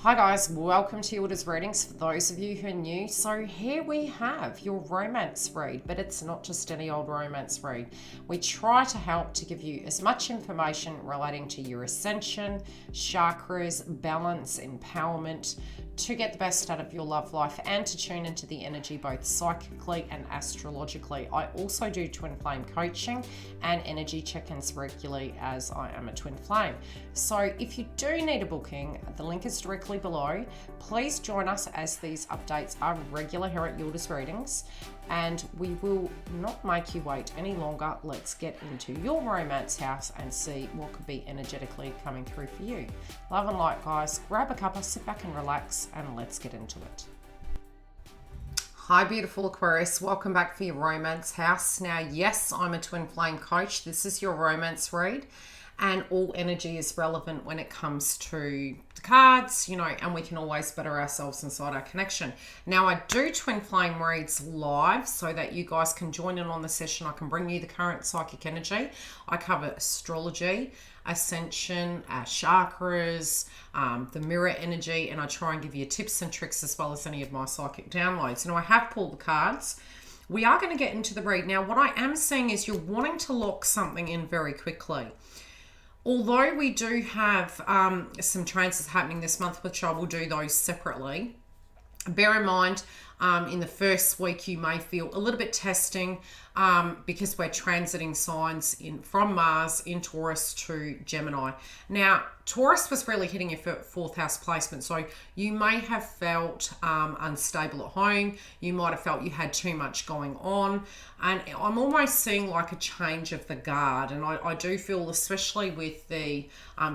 Hi guys, welcome to YILDIZ readings for those of you who are new. So here we have your romance read, but it's not just any old romance read. We try to help to give you as much information relating to your ascension, chakras, balance, empowerment, to get the best out of your love life and to tune into the energy both psychically and astrologically. I also do twin flame coaching and energy check-ins regularly as I am a twin flame. So if you do need a booking, the link is directly below. Please join us as these updates are regular here at YILDIZ readings, and we will not make you wait any longer. Let's get into your romance house and see what could be energetically coming through for you. Love and light, guys. Grab a cuppa, sit back and relax, and let's get into it. Hi beautiful Aquarius, welcome back for your romance house. Now yes, I'm a twin flame coach. This is your romance read, and all energy is relevant when it comes to the cards, and we can always better ourselves inside our connection. Now I do twin flame reads live so that you guys can join in on the session. I can bring you the current psychic energy. I cover astrology, ascension, chakras, the mirror energy, and I try and give you tips and tricks as well as any of my psychic downloads. Now I have pulled the cards. We are going to get into the read. Now what I am seeing is you're wanting to lock something in very quickly. Although we do have some transits happening this month, which I will do those separately, bear in mind in the first week you may feel a little bit testing because we're transiting signs from Mars in Taurus to Gemini. Now, Taurus was really hitting your fourth house placement, so you may have felt unstable at home. You might have felt you had too much going on, and I'm almost seeing like a change of the guard. And I do feel, especially with the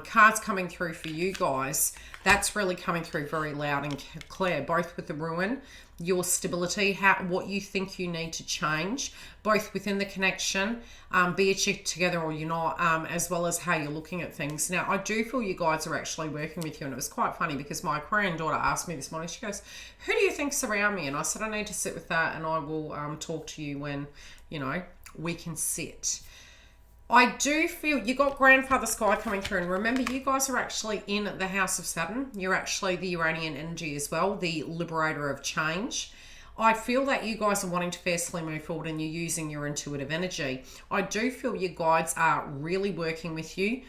cards coming through for you guys, that's really coming through very loud and clear, both with the ruin, your stability, what you think you need to change, both within the connection, be it you're together or you're not, as well as how you're looking at things. Now, I do feel you guys are actually working with you, and it was quite funny because my Aquarian daughter asked me this morning, she goes, who do you think's around me? And I said, I need to sit with that, and I will talk to you when, we can sit. I do feel you got grandfather sky coming through, and remember you guys are actually in the house of Saturn. You're actually the Uranian energy as well, the liberator of change. I feel that you guys are wanting to fiercely move forward and you're using your intuitive energy. I do feel your guides are really working with you,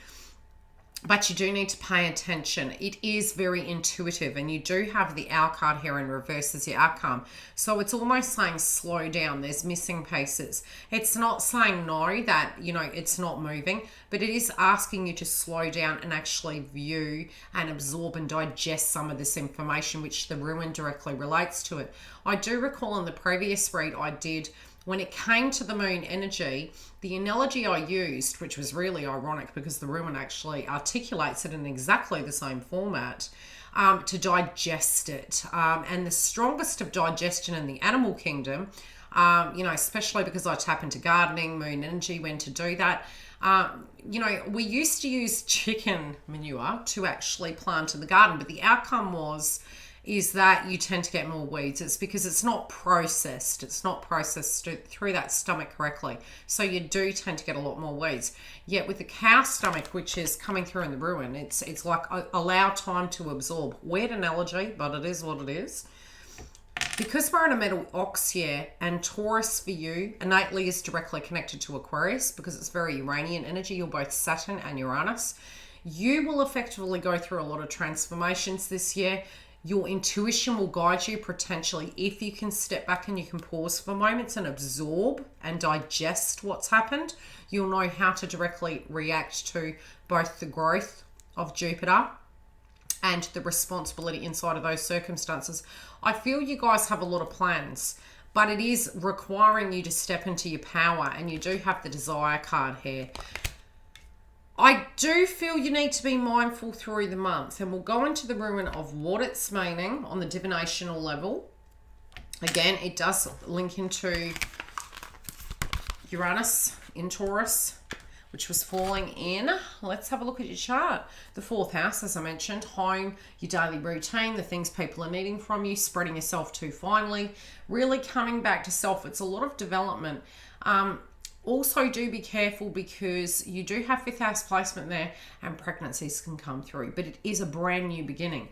but you do need to pay attention. It is very intuitive, and you do have the Owl card here in reverse as your outcome. So it's almost saying slow down. There's missing pieces. It's not saying no, that, it's not moving, but it is asking you to slow down and actually view and absorb and digest some of this information, which the ruin directly relates to it. I do recall in the previous read I did, when it came to the moon energy, the analogy I used, which was really ironic because the ruin actually articulates it in exactly the same format, to digest it. And the strongest of digestion in the animal kingdom, especially because I tap into gardening, moon energy, when to do that. We used to use chicken manure to actually plant in the garden, but the outcome is that you tend to get more weeds. It's because it's not processed. It's not processed through that stomach correctly. So you do tend to get a lot more weeds. Yet with the cow stomach, which is coming through in the ruin, it's like allow time to absorb. Weird analogy, but it is what it is. Because we're in a metal ox here, and Taurus for you innately is directly connected to Aquarius because it's very Uranian energy. You're both Saturn and Uranus. You will effectively go through a lot of transformations this year. Your intuition will guide you potentially if you can step back and you can pause for moments and absorb and digest what's happened. You'll know how to directly react to both the growth of Jupiter and the responsibility inside of those circumstances. I feel you guys have a lot of plans, but it is requiring you to step into your power, and you do have the desire card here. I do feel you need to be mindful through the month, and we'll go into the ruin of what it's meaning on the divinational level. Again, it does link into Uranus in Taurus, which was falling in. Let's have a look at your chart. The fourth house, as I mentioned, home, your daily routine, the things people are needing from you, spreading yourself too finely, really coming back to self. It's a lot of development. Also, do be careful because you do have 5th house placement there and pregnancies can come through, but it is a brand new beginning.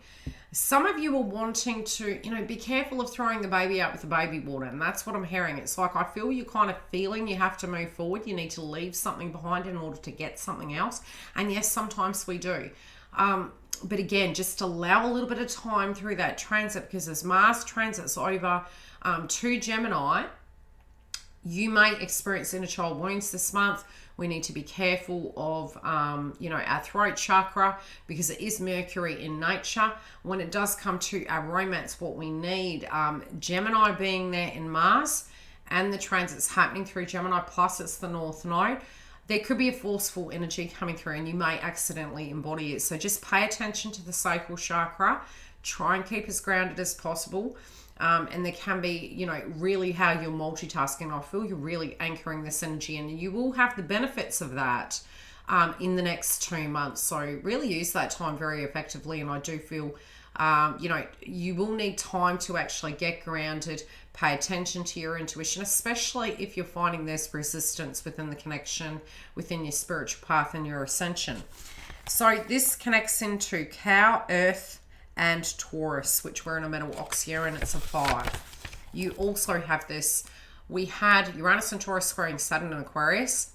Some of you are wanting to, be careful of throwing the baby out with the baby water, and that's what I'm hearing. It's like I feel you're kind of feeling you have to move forward. You need to leave something behind in order to get something else. And yes, sometimes we do. But again, just allow a little bit of time through that transit, because as Mars transits over to Gemini, you may experience inner child wounds this month. We need to be careful of, our throat chakra, because it is Mercury in nature. When it does come to our romance, what we need, Gemini being there in Mars and the transits happening through Gemini, plus it's the North Node, there could be a forceful energy coming through and you may accidentally embody it. So just pay attention to the sacral chakra. Try and keep as grounded as possible. And there can be, really how you're multitasking. I feel you're really anchoring this energy, and you will have the benefits of that in the next 2 months. So really use that time very effectively. And I do feel, you will need time to actually get grounded, pay attention to your intuition, especially if you're finding there's resistance within the connection, within your spiritual path and your ascension. So this connects into Cow, Earth, and Taurus, which we're in a metal oxygen, and it's a 5. You also have this. We had Uranus and Taurus squaring Saturn and Aquarius.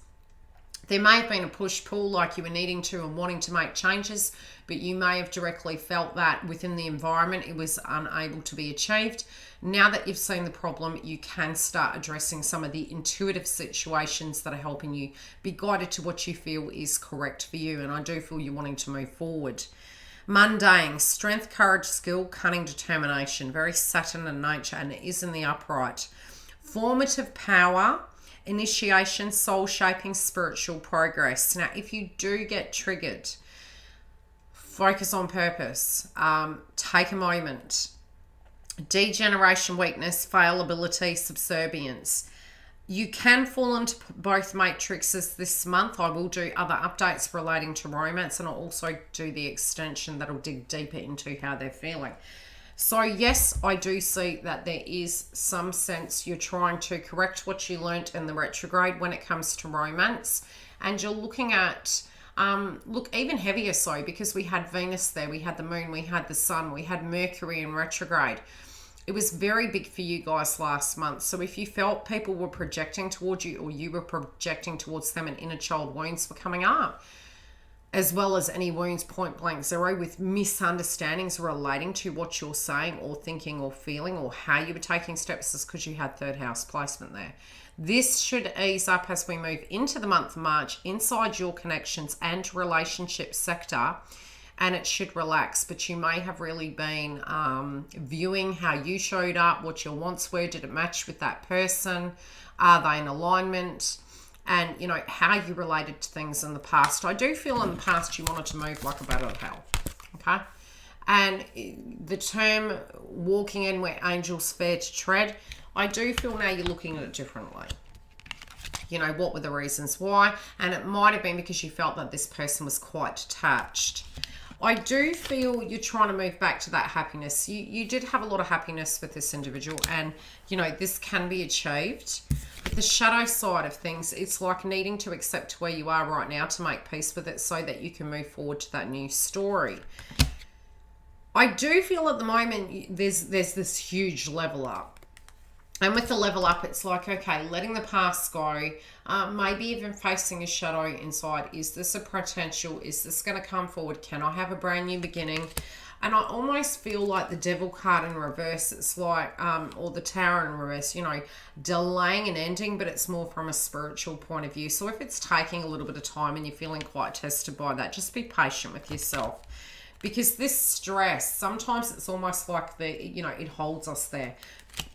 There may have been a push-pull, like you were needing to and wanting to make changes, but you may have directly felt that within the environment it was unable to be achieved. Now that you've seen the problem, you can start addressing some of the intuitive situations that are helping you be guided to what you feel is correct for you. And I do feel you're wanting to move forward. Mundane, strength, courage, skill, cunning, determination. Very Saturn in nature, and it is in the upright. Formative power, initiation, soul shaping, spiritual progress. Now, if you do get triggered, focus on purpose. Take a moment. Degeneration, weakness, fallibility, subservience. You can fall into both matrices this month. I will do other updates relating to romance, and I'll also do the extension that'll dig deeper into how they're feeling. So yes, I do see that there is some sense you're trying to correct what you learnt in the retrograde when it comes to romance, and you're looking at even heavier so, because we had Venus there, we had the moon, we had the sun, we had Mercury in retrograde. It was very big for you guys last month. So if you felt people were projecting towards you, or you were projecting towards them, and inner child wounds were coming up, as well as any wounds point blank zero with misunderstandings relating to what you're saying or thinking or feeling, or how you were taking steps, is because you had 3rd house placement there. This should ease up as we move into the month of March inside your connections and relationship sector, and it should relax. But you may have really been viewing how you showed up, what your wants were. Did it match with that person? Are they in alignment? And, how you related to things in the past. I do feel in the past you wanted to move like a bat out of hell. Okay? And the term walking in where angels fear to tread, I do feel now you're looking at it differently. What were the reasons why? And it might have been because you felt that this person was quite detached. I do feel you're trying to move back to that happiness. You did have a lot of happiness with this individual, and, this can be achieved. But the shadow side of things, it's like needing to accept where you are right now to make peace with it so that you can move forward to that new story. I do feel at the moment there's this huge level up. And with the level up, it's like, okay, letting the past go, maybe even facing a shadow inside. Is this a potential? Is this going to come forward? Can I have a brand new beginning? And I almost feel like the Devil card in reverse, it's like, or the Tower in reverse, delaying an ending, but it's more from a spiritual point of view. So if it's taking a little bit of time and you're feeling quite tested by that, just be patient with yourself. Because this stress, sometimes it's almost like it holds us there.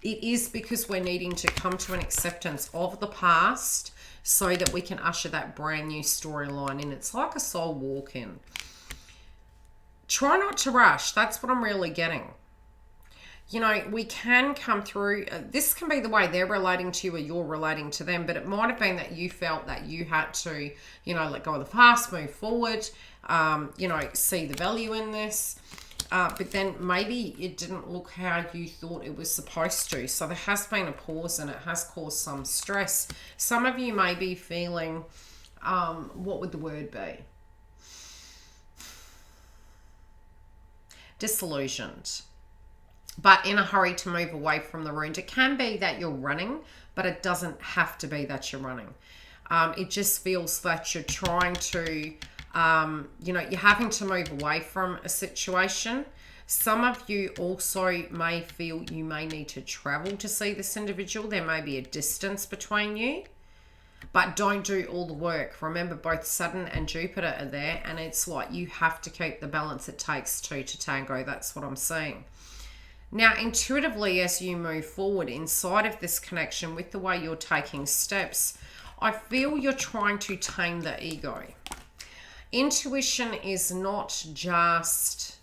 It is because we're needing to come to an acceptance of the past so that we can usher that brand new storyline in. It's like a soul walk-in. Try not to rush. That's what I'm really getting. We can come through. This can be the way they're relating to you or you're relating to them, but it might have been that you felt that you had to, let go of the past, move forward, see the value in this. but then maybe it didn't look how you thought it was supposed to. So there has been a pause and it has caused some stress. Some of you may be feeling, what would the word be? Disillusioned, but in a hurry to move away from the wound. It can be that you're running, but it doesn't have to be that you're running. It just feels that you're trying to, you're having to move away from a situation. Some of you also may feel you may need to travel to see this individual. There may be a distance between you, but don't do all the work. Remember, both Saturn and Jupiter are there, and it's like you have to keep the balance. It takes two to tango. That's what I'm saying. Now, intuitively, as you move forward inside of this connection with the way you're taking steps, I feel you're trying to tame the ego. Intuition is not just,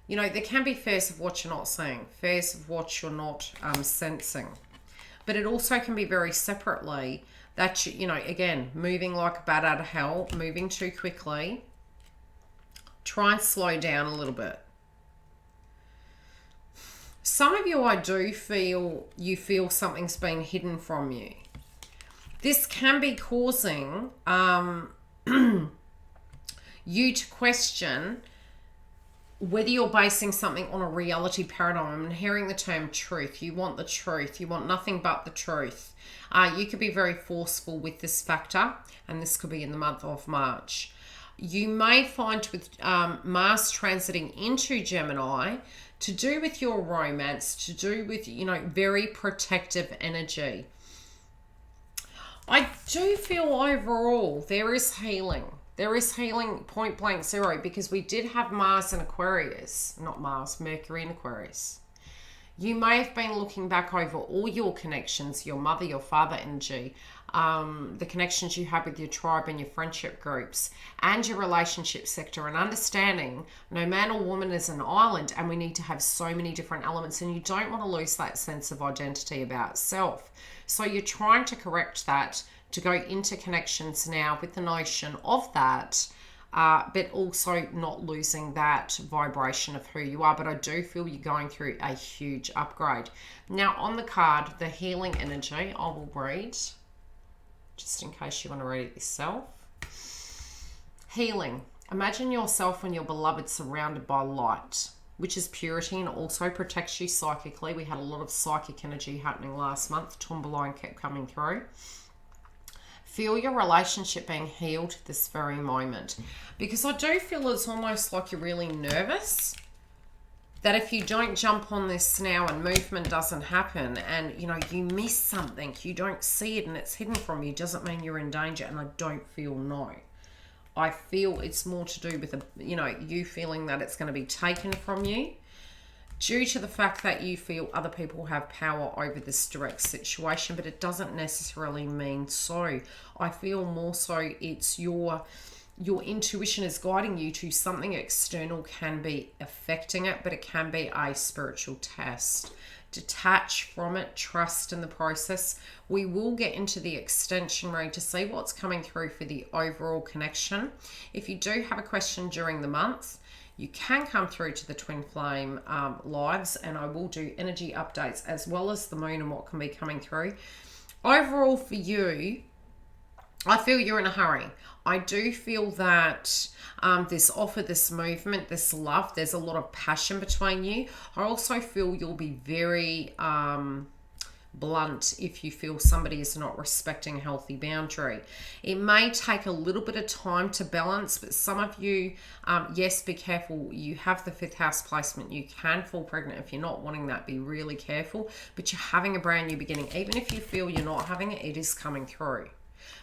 there can be fears of what you're not seeing, fears of what you're not sensing. But it also can be very separately that, again, moving like a bat out of hell, moving too quickly. Try and slow down a little bit. Some of you, I do feel, you feel something's been hidden from you. This can be causing you to question whether you're basing something on a reality paradigm. And hearing the term truth, you want the truth. You want nothing but the truth. You could be very forceful with this factor, and this could be in the month of March. You may find with Mars transiting into Gemini, to do with your romance, to do with, very protective energy. I do feel overall there is healing. There is healing, point blank zero, because we did have Mars in Aquarius. Not Mars, Mercury in Aquarius. You may have been looking back over all your connections, your mother, your father energy, the connections you have with your tribe and your friendship groups, and your relationship sector, and understanding no man or woman is an island, and we need to have so many different elements, and you don't want to lose that sense of identity about self. So you're trying to correct that, to go into connections now with the notion of that, but also not losing that vibration of who you are. But I do feel you're going through a huge upgrade. Now on the card, the healing energy, I will read, just in case you want to read it yourself. Healing. Imagine yourself and your beloved surrounded by light, which is purity and also protects you psychically. We had a lot of psychic energy happening last month. Tombaline kept coming through. Feel your relationship being healed this very moment. Because I do feel it's almost like you're really nervous that if you don't jump on this now and movement doesn't happen and, you miss something, you don't see it and it's hidden from you, doesn't mean you're in danger. And I don't feel no. I feel it's more to do with, you feeling that it's going to be taken from you due to the fact that you feel other people have power over this direct situation, but it doesn't necessarily mean so. I feel more so it's your intuition is guiding you to something external can be affecting it, but it can be a spiritual test. Detach from it, trust in the process. We will get into the extension read to see what's coming through for the overall connection. If you do have a question during the month, you can come through to the Twin Flame lives, and I will do energy updates as well as the moon and what can be coming through. Overall for you, I feel you're in a hurry. I do feel that this offer, this movement, this love, there's a lot of passion between you. I also feel you'll be very blunt if you feel somebody is not respecting a healthy boundary. It may take a little bit of time to balance, but some of you, yes, be careful. You have the 5th house placement. You can fall pregnant. If you're not wanting that, be really careful. But you're having a brand new beginning. Even if you feel you're not having it, it is coming through.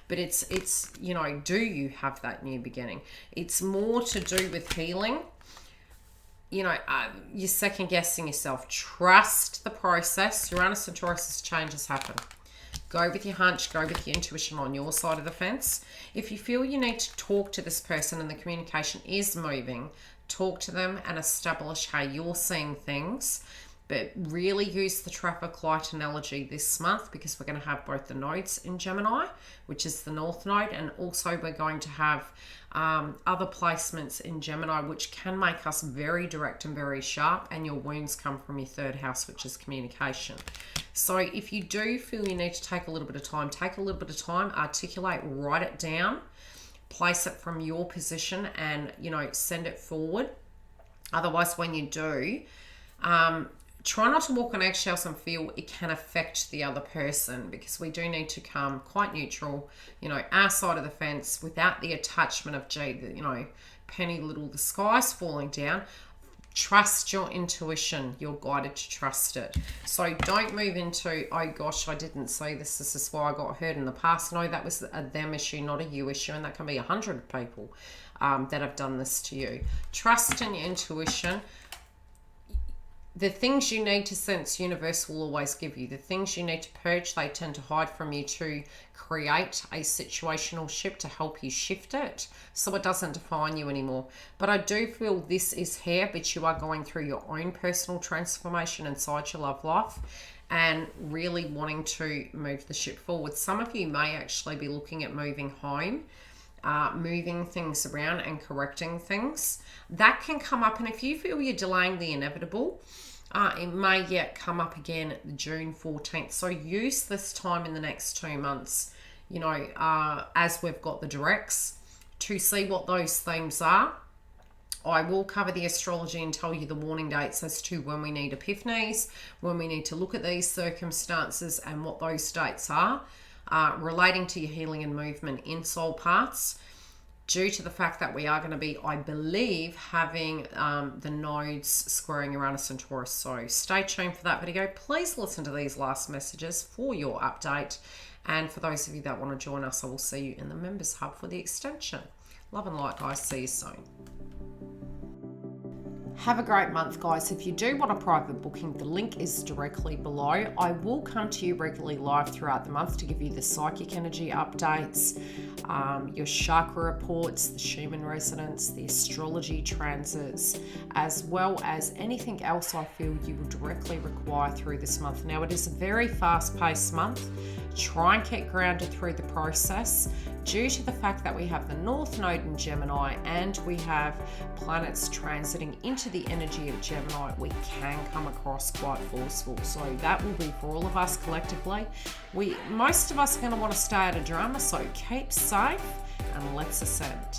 But it's do you have that new beginning? It's more to do with healing. You're second guessing yourself. Trust the process. Uranus and Taurus changes happen. Go with your hunch. Go with your intuition on your side of the fence. If you feel you need to talk to this person and the communication is moving, talk to them and establish how you're seeing things. But really use the traffic light analogy this month, because we're going to have both the nodes in Gemini, which is the North Node, and also we're going to have other placements in Gemini, which can make us very direct and very sharp, and your wounds come from your 3rd house, which is communication. So if you do feel you need to take a little bit of time, take a little bit of time, articulate, write it down, place it from your position, and, you know, send it forward. Otherwise, when you do, try not to walk on eggshells and feel it can affect the other person, because we do need to come quite neutral, you know, our side of the fence, without the attachment of, gee, you know, penny little, the sky's falling down. Trust your intuition. You're guided to trust it. So don't move into, oh gosh, I didn't see this. This is why I got hurt in the past. No, that was a them issue, not a you issue. And that can be 100 people that have done this to you. Trust in your intuition. The things you need to sense, universe will always give you. The things you need to purge, they tend to hide from you to create a situational shift to help you shift it so it doesn't define you anymore. But I do feel this is here, but you are going through your own personal transformation inside your love life and really wanting to move the ship forward. Some of you may actually be looking at moving home, moving things around and correcting things. That can come up, and if you feel you're delaying the inevitable, it may yet come up again June 14th. So use this time in the next 2 months, you know, as we've got the directs, to see what those themes are. I will cover the astrology and tell you the warning dates as to when we need epiphanies, when we need to look at these circumstances, and what those dates are. Relating to your healing and movement in soul paths, due to the fact that we are going to be, I believe, having the nodes squaring Uranus and Taurus. So stay tuned for that video. Please listen to these last messages for your update. And for those of you that want to join us, I will see you in the Members Hub for the extension. Love and light, guys. See you soon. Have a great month, guys. If you do want a private booking, the link is directly below. I will come to you regularly live throughout the month to give you the psychic energy updates, your chakra reports, the Schumann resonance, the astrology transits, as well as anything else I feel you will directly require through this month. Now, it is a very fast-paced month. Try and get grounded through the process. Due to the fact that we have the North Node in Gemini and we have planets transiting into the energy of Gemini, we can come across quite forceful. So that will be for all of us collectively. Most of us are going to want to stay out of drama, so keep safe and let's ascend.